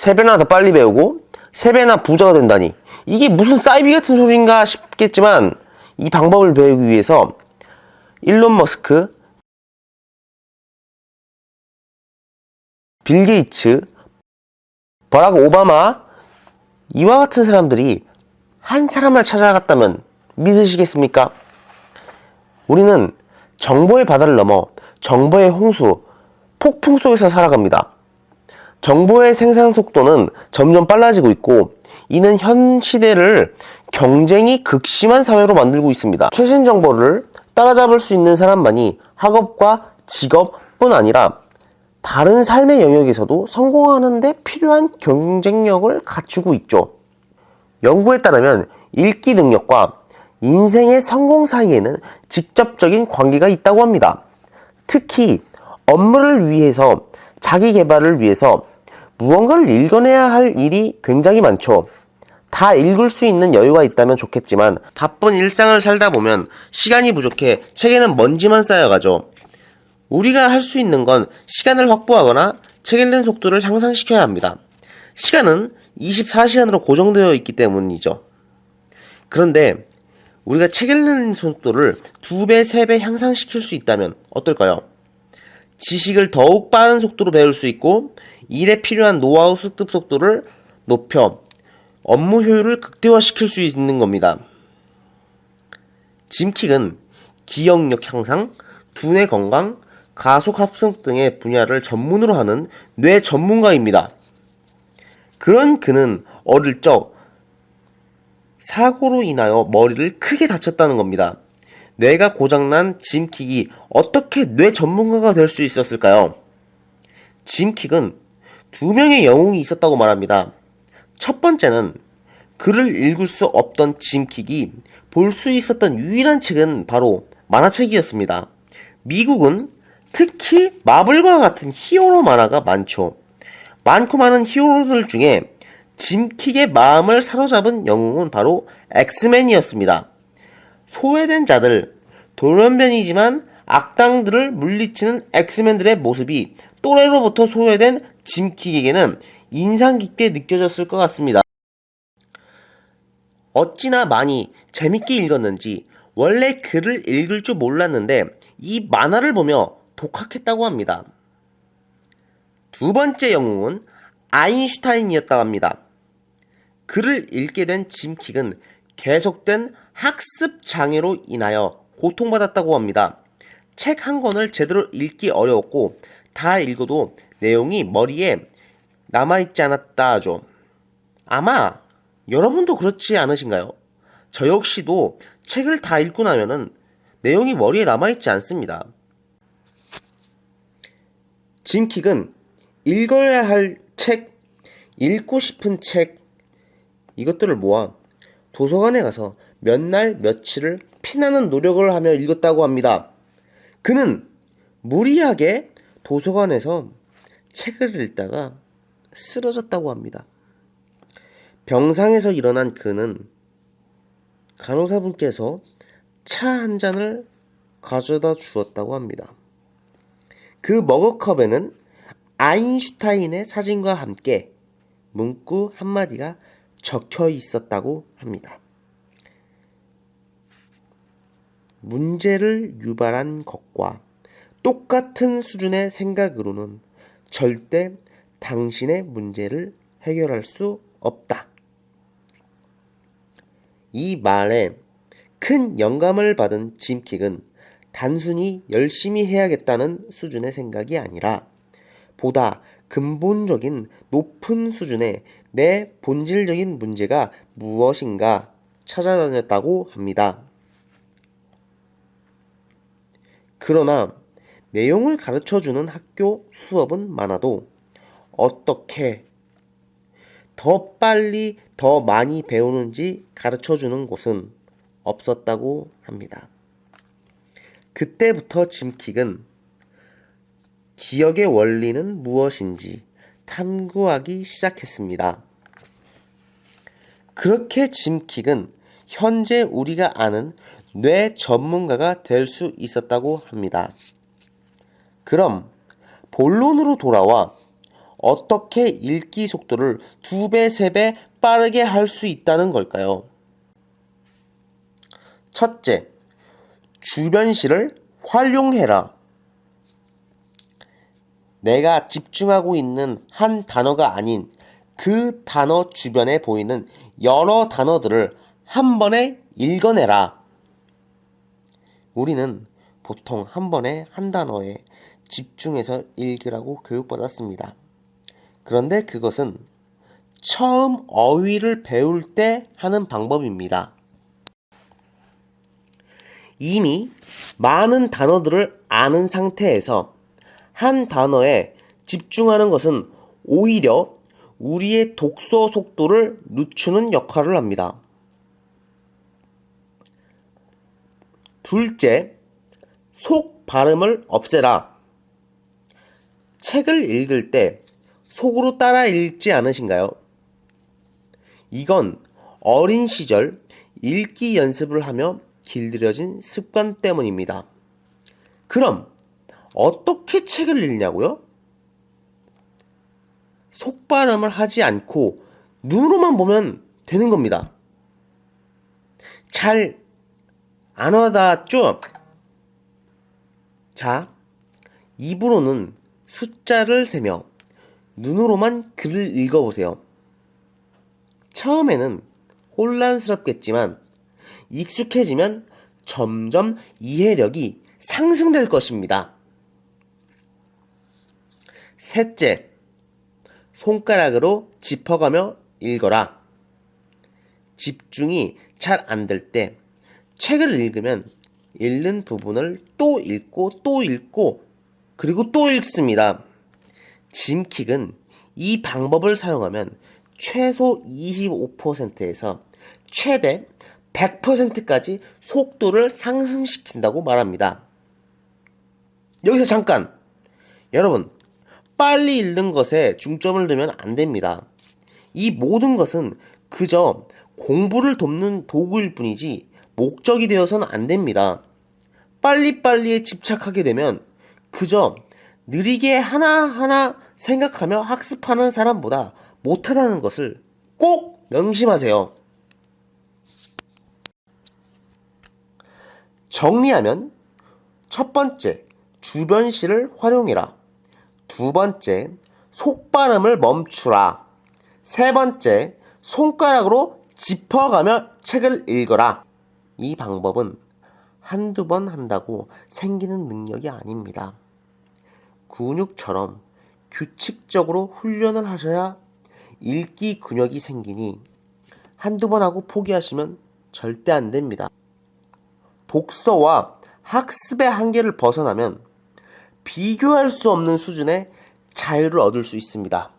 3배나 더 빨리 배우고 3배나 부자가 된다니 이게 무슨 사이비 같은 소리인가 싶겠지만 이 방법을 배우기 위해서 일론 머스크, 빌 게이츠, 버락 오바마 이와 같은 사람들이 한 사람을 찾아갔다면 믿으시겠습니까? 우리는 정보의 바다를 넘어 정보의 홍수, 폭풍 속에서 살아갑니다. 정보의 생산 속도는 점점 빨라지고 있고 이는 현 시대를 경쟁이 극심한 사회로 만들고 있습니다. 최신 정보를 따라잡을 수 있는 사람만이 학업과 직업뿐 아니라 다른 삶의 영역에서도 성공하는 데 필요한 경쟁력을 갖추고 있죠. 연구에 따르면 읽기 능력과 인생의 성공 사이에는 직접적인 관계가 있다고 합니다. 특히 업무를 위해서, 자기 개발을 위해서 무언가를 읽어내야 할 일이 굉장히 많죠. 다 읽을 수 있는 여유가 있다면 좋겠지만 바쁜 일상을 살다 보면 시간이 부족해 책에는 먼지만 쌓여가죠. 우리가 할 수 있는 건 시간을 확보하거나 책 읽는 속도를 향상시켜야 합니다. 시간은 24시간으로 고정되어 있기 때문이죠. 그런데 우리가 책 읽는 속도를 2배, 3배 향상시킬 수 있다면 어떨까요? 지식을 더욱 빠른 속도로 배울 수 있고 일에 필요한 노하우 습득 속도를 높여 업무 효율을 극대화시킬 수 있는 겁니다. 짐 킥은 기억력 향상, 두뇌 건강, 가속 합성 등의 분야를 전문으로 하는 뇌 전문가입니다. 그런 그는 어릴 적 사고로 인하여 머리를 크게 다쳤다는 겁니다. 뇌가 고장난 짐 킥이 어떻게 뇌 전문가가 될 수 있었을까요? 짐 킥은 2명의 영웅이 있었다고 말합니다. 첫 번째는 글을 읽을 수 없던 짐 킥이 볼 수 있었던 유일한 책은 바로 만화책이었습니다. 미국은 특히 마블과 같은 히어로 만화가 많죠. 많고 많은 히어로들 중에 짐 킥의 마음을 사로잡은 영웅은 바로 엑스맨이었습니다. 소외된 자들, 돌연변이지만 악당들을 물리치는 엑스맨들의 모습이 또래로부터 소외된 짐 킥에게는 인상 깊게 느껴졌을 것 같습니다. 어찌나 많이 재밌게 읽었는지 원래 글을 읽을 줄 몰랐는데 이 만화를 보며 독학했다고 합니다. 두 번째 영웅은 아인슈타인이었다고 합니다. 글을 읽게 된 짐 킥은 계속된 학습 장애로 인하여 고통받았다고 합니다. 책 한 권을 제대로 읽기 어려웠고 다 읽어도 내용이 머리에 남아있지 않았다 하죠. 아마 여러분도 그렇지 않으신가요? 저 역시도 책을 다 읽고 나면은 내용이 머리에 남아있지 않습니다. 짐 킥은 읽어야 할 책, 읽고 싶은 책 이것들을 모아 도서관에 가서 몇 날 며칠을 피나는 노력을 하며 읽었다고 합니다. 그는 무리하게 도서관에서 책을 읽다가 쓰러졌다고 합니다. 병상에서 일어난 그는 간호사분께서 차 한 잔을 가져다 주었다고 합니다. 그 머그컵에는 아인슈타인의 사진과 함께 문구 한마디가 적혀 있었다고 합니다. 문제를 유발한 것과 똑같은 수준의 생각으로는 절대 당신의 문제를 해결할 수 없다. 이 말에 큰 영감을 받은 짐 킥은 단순히 열심히 해야겠다는 수준의 생각이 아니라 보다 근본적인 높은 수준의 내 본질적인 문제가 무엇인가 찾아다녔다고 합니다. 그러나 내용을 가르쳐주는 학교 수업은 많아도 어떻게 더 빨리 더 많이 배우는지 가르쳐주는 곳은 없었다고 합니다. 그때부터 짐 킥은 기억의 원리는 무엇인지 탐구하기 시작했습니다. 그렇게 짐 킥은 현재 우리가 아는 뇌 전문가가 될 수 있었다고 합니다. 그럼 본론으로 돌아와 어떻게 읽기 속도를 2배, 3배 빠르게 할 수 있다는 걸까요? 첫째, 주변시를 활용해라. 내가 집중하고 있는 한 단어가 아닌 그 단어 주변에 보이는 여러 단어들을 한 번에 읽어내라. 우리는 보통 한 번에 한 단어에 집중해서 읽으라고 교육받았습니다. 그런데 그것은 처음 어휘를 배울 때 하는 방법입니다. 이미 많은 단어들을 아는 상태에서 한 단어에 집중하는 것은 오히려 우리의 독서 속도를 늦추는 역할을 합니다. 둘째, 속 발음을 없애라. 책을 읽을 때 속으로 따라 읽지 않으신가요? 이건 어린 시절 읽기 연습을 하며 길들여진 습관 때문입니다. 그럼 어떻게 책을 읽냐고요? 속발음을 하지 않고 눈으로만 보면 되는 겁니다. 잘 안 와닿았죠? 자, 입으로는 숫자를 세며 눈으로만 글을 읽어보세요. 처음에는 혼란스럽겠지만 익숙해지면 점점 이해력이 상승될 것입니다. 셋째, 손가락으로 짚어가며 읽어라. 집중이 잘 안 될 때 책을 읽으면 읽는 부분을 또 읽고 또 읽고 그리고 또 읽습니다. 짐킥은 이 방법을 사용하면 최소 25%에서 최대 100%까지 속도를 상승시킨다고 말합니다. 여기서 잠깐! 여러분, 빨리 읽는 것에 중점을 두면 안 됩니다. 이 모든 것은 그저 공부를 돕는 도구일 뿐이지 목적이 되어서는 안 됩니다. 빨리빨리에 집착하게 되면 그저 느리게 하나하나 생각하며 학습하는 사람보다 못하다는 것을 꼭 명심하세요. 정리하면 첫 번째, 주변시를 활용해라. 두 번째, 속발음을 멈추라. 세 번째, 손가락으로 짚어가며 책을 읽어라. 이 방법은 한두 번 한다고 생기는 능력이 아닙니다. 근육처럼 규칙적으로 훈련을 하셔야 읽기 근육이 생기니 한두 번 하고 포기하시면 절대 안 됩니다. 독서와 학습의 한계를 벗어나면 비교할 수 없는 수준의 자유를 얻을 수 있습니다.